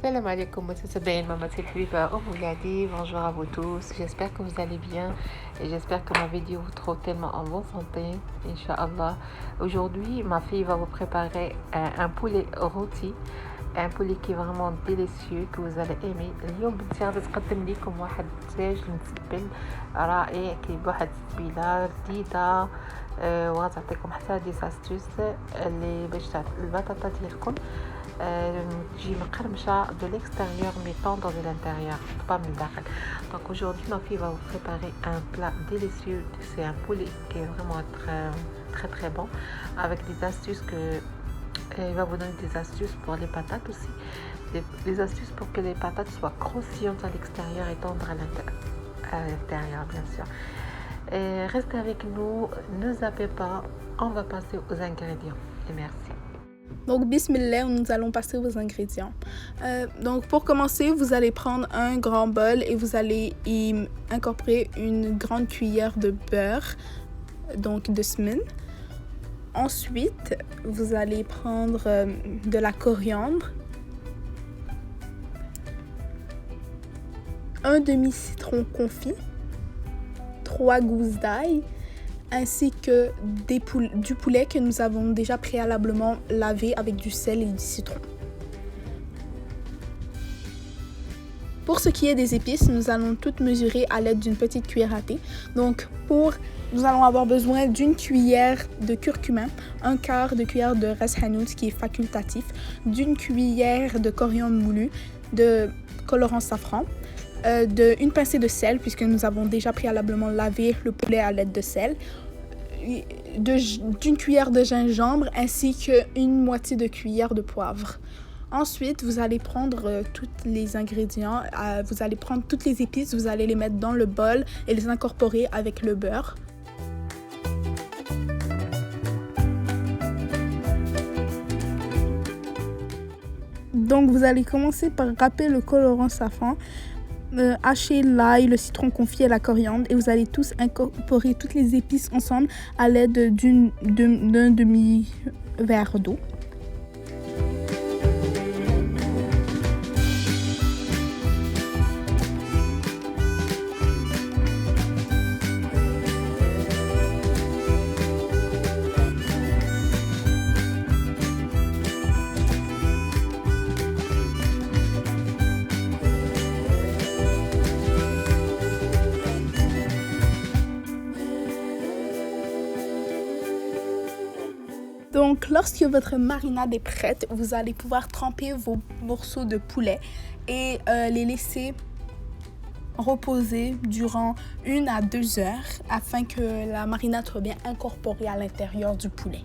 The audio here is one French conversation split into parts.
Salam alaikum, متابعين Maman Selfiba au Mouladi, bonjour à vous tous, j'espère que vous allez bien et j'espère que ma vidéo vous trouve tellement en bonne santé, Inch'Allah. Aujourd'hui, ma fille va vous préparer un poulet rôti, un poulet qui est vraiment délicieux, que vous allez aimer. اليوم بنتي غادي تقدم لكم واحد الدجاج المتبل رائع كي بواحد التتبيله جديده وغتعطيكم حتى دي ساستوس اللي باش البطاطا ديالكم تجي مقرمشه de l'extérieur mais tendre de l'intérieur, pas من الداخل. Donc aujourd'hui ma fille va vous préparer un plat délicieux, c'est un poulet qui est vraiment très bon avec des astuces que il va vous donner des astuces pour les patates aussi, des astuces pour que les patates soient croustillantes à l'extérieur et tendres à l'intérieur bien sûr. Et restez avec nous, ne zappez pas, on va passer aux ingrédients et merci. Donc, bismillah, nous allons passer aux ingrédients. Donc, pour commencer, vous allez prendre un grand bol et vous allez y incorporer une grande cuillère de beurre, donc de semen. Ensuite, vous allez prendre de la coriandre, un demi-citron confit, 3 gousses d'ail, ainsi que du poulet que nous avons déjà préalablement lavé avec du sel et du citron. Pour ce qui est des épices, nous allons toutes mesurer à l'aide d'une petite cuillère à thé. Donc, nous allons avoir besoin d'une cuillère de curcuma, un quart de cuillère de ras hanout qui est facultatif, d'une cuillère de coriandre moulu, de colorant safran, d'une pincée de sel puisque nous avons déjà préalablement lavé le poulet à l'aide de sel, d'une cuillère de gingembre ainsi qu'une moitié de cuillère de poivre. Ensuite, vous allez prendre tous les ingrédients, vous allez prendre toutes les épices, vous allez les mettre dans le bol et les incorporer avec le beurre. Donc, vous allez commencer par râper le colorant safran, hacher l'ail, le citron confit et la coriandre et vous allez tous incorporer toutes les épices ensemble à l'aide d'un demi-verre d'eau. Donc, lorsque votre marinade est prête, vous allez pouvoir tremper vos morceaux de poulet et les laisser reposer durant 1 à 2 heures afin que la marinade soit bien incorporée à l'intérieur du poulet.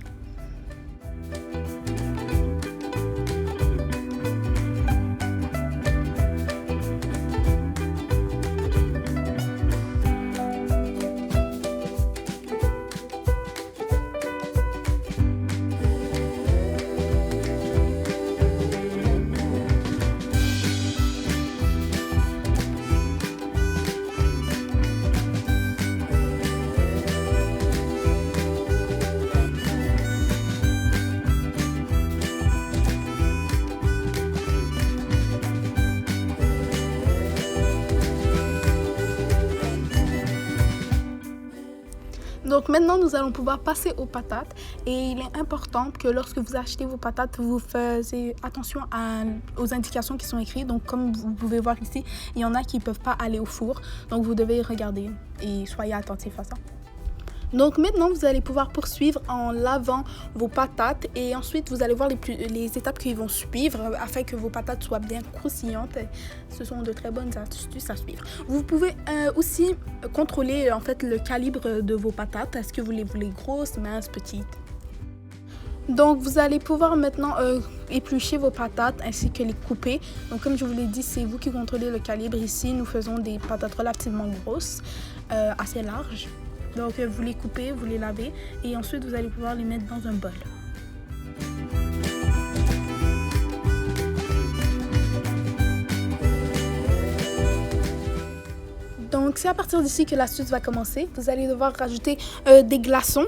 Donc maintenant, nous allons pouvoir passer aux patates et il est important que lorsque vous achetez vos patates, vous faisiez attention aux indications qui sont écrites. Donc comme vous pouvez voir ici, il y en a qui ne peuvent pas aller au four. Donc vous devez regarder et soyez attentifs à ça. Donc maintenant, vous allez pouvoir poursuivre en lavant vos patates et ensuite vous allez voir les étapes qui vont suivre afin que vos patates soient bien croustillantes. Ce sont de très bonnes astuces à suivre. Vous pouvez aussi contrôler en fait le calibre de vos patates. Est-ce que vous les voulez grosses, minces, petites? Donc vous allez pouvoir maintenant éplucher vos patates ainsi que les couper. Donc comme je vous l'ai dit, c'est vous qui contrôlez le calibre. Ici, nous faisons des patates relativement grosses, assez larges. Donc vous les coupez, vous les lavez et ensuite vous allez pouvoir les mettre dans un bol. Donc c'est à partir d'ici que l'astuce va commencer. Vous allez devoir rajouter des glaçons,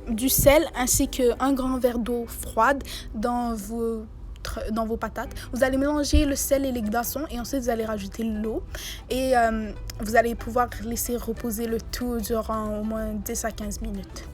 du sel ainsi qu'un grand verre d'eau froide dans vos dans vos patates. Vous allez mélanger le sel et les glaçons et ensuite vous allez rajouter l'eau. Et vous allez pouvoir laisser reposer le tout durant au moins 10 à 15 minutes.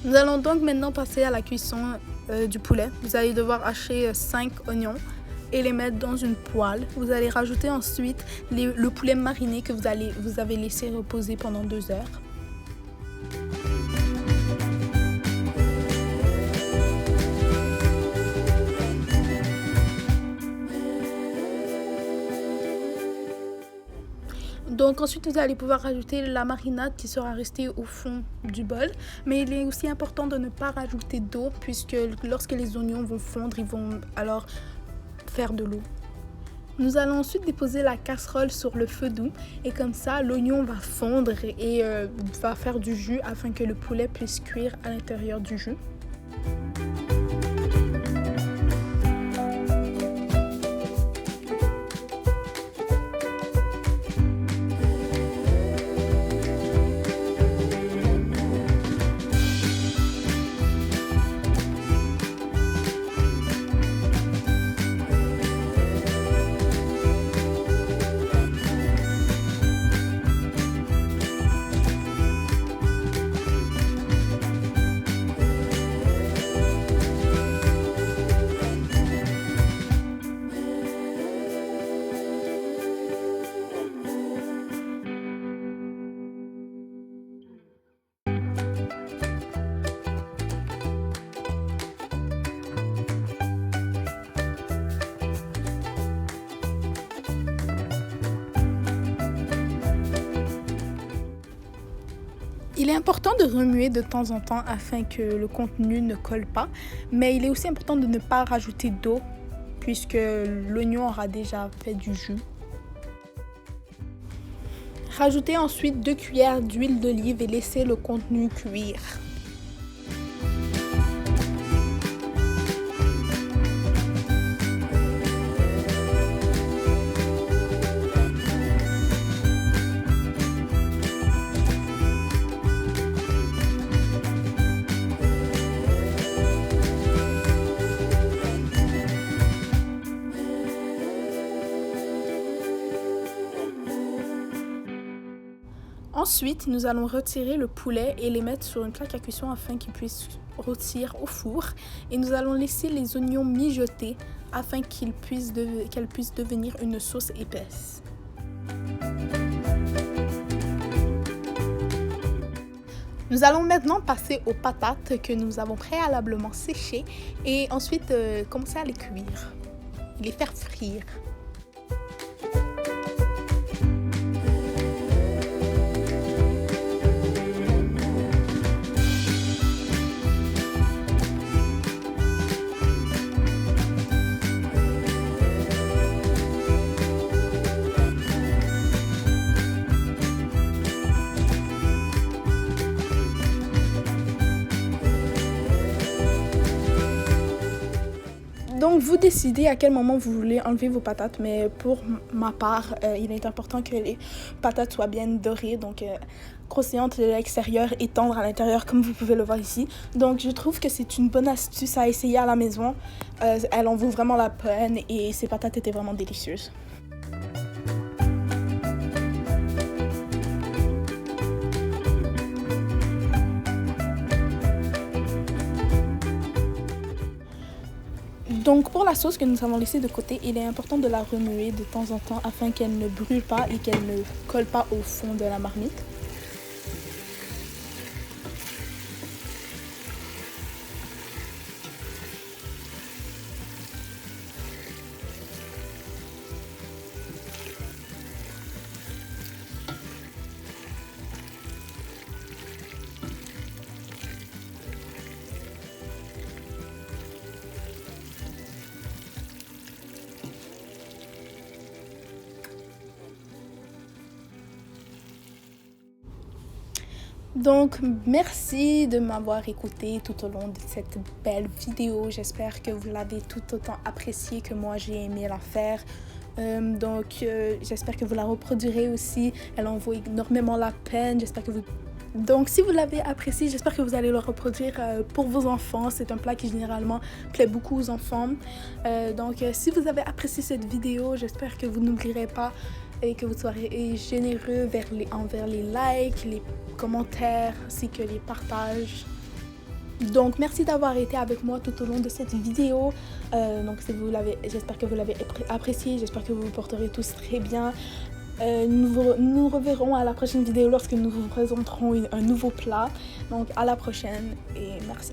Nous allons donc maintenant passer à la cuisson du poulet. Vous allez devoir hacher 5 oignons et les mettre dans une poêle. Vous allez rajouter ensuite le poulet mariné que vous avez laissé reposer pendant 2 heures. Donc ensuite, vous allez pouvoir rajouter la marinade qui sera restée au fond du bol. Mais il est aussi important de ne pas rajouter d'eau puisque lorsque les oignons vont fondre, ils vont alors faire de l'eau. Nous allons ensuite déposer la casserole sur le feu doux et comme ça, l'oignon va fondre et va faire du jus afin que le poulet puisse cuire à l'intérieur du jus. Il est important de remuer de temps en temps afin que le contenu ne colle pas, mais il est aussi important de ne pas rajouter d'eau puisque l'oignon aura déjà fait du jus. Rajoutez ensuite 2 cuillères d'huile d'olive et laissez le contenu cuire. Ensuite, nous allons retirer le poulet et les mettre sur une plaque à cuisson afin qu'ils puissent rôtir au four. Et nous allons laisser les oignons mijoter afin qu'elles puissent devenir une sauce épaisse. Nous allons maintenant passer aux patates que nous avons préalablement séchées et ensuite commencer à les cuire, les faire frire. Donc vous décidez à quel moment vous voulez enlever vos patates, mais pour ma part, il est important que les patates soient bien dorées, donc croustillantes de l'extérieur et tendres à l'intérieur comme vous pouvez le voir ici. Donc je trouve que c'est une bonne astuce à essayer à la maison, elle en vaut vraiment la peine et ces patates étaient vraiment délicieuses. Donc pour la sauce que nous avons laissée de côté, il est important de la remuer de temps en temps afin qu'elle ne brûle pas et qu'elle ne colle pas au fond de la marmite. Donc, merci de m'avoir écouté tout au long de cette belle vidéo. J'espère que vous l'avez tout autant appréciée que moi j'ai aimé la faire. J'espère que vous la reproduirez aussi. Elle en vaut énormément la peine. Donc, si vous l'avez apprécié, j'espère que vous allez le reproduire pour vos enfants. C'est un plat qui généralement plaît beaucoup aux enfants. Si vous avez apprécié cette vidéo, j'espère que vous n'oublierez pas et que vous serez généreux envers les likes, les commentaires ainsi que les partages. Donc, merci d'avoir été avec moi tout au long de cette vidéo. J'espère que vous l'avez apprécié. J'espère que vous vous porterez tous très bien. Nous reverrons à la prochaine vidéo lorsque nous vous présenterons un nouveau plat. Donc, à la prochaine et merci.